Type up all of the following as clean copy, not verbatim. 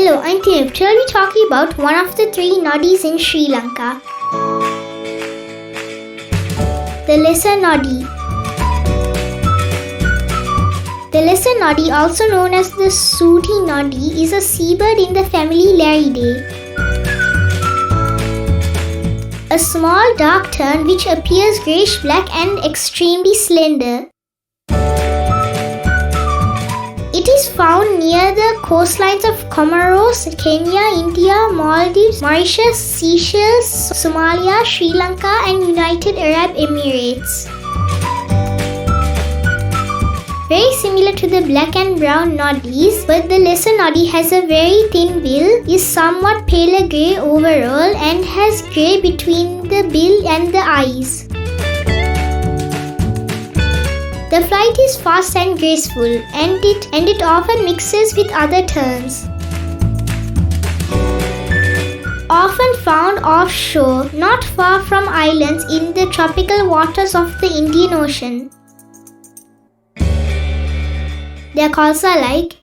Hello, I'm Thinev. Today I'll be talking about one of the 3 Noddies in Sri Lanka. The Lesser Noddy. The Lesser Noddy, also known as the Sooty Noddy, is a seabird in the family Lariidae. A small dark tern which appears grayish-black and extremely slender. It is found near the coastlines of Comoros, Kenya, India, Maldives, Mauritius, Seychelles, Somalia, Sri Lanka and United Arab Emirates. Very similar to the Black and Brown Noddies, but the Lesser Noddy has a very thin bill, is somewhat paler grey overall and has grey between the bill and the eyes. The flight is fast and graceful, and it often mixes with other terns. Often found offshore, not far from islands in the tropical waters of the Indian Ocean. Their calls are like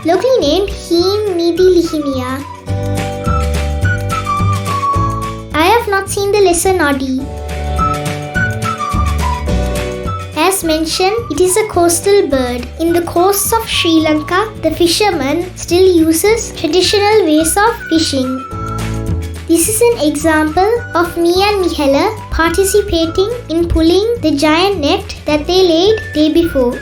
locally named Heen Nidi, Lihiniya. I have not seen the Lesser Noddy. As mentioned, it is a coastal bird. In the coasts of Sri Lanka, the fisherman still uses traditional ways of fishing. This is an example of me and Mihala participating in pulling the giant net that they laid day before.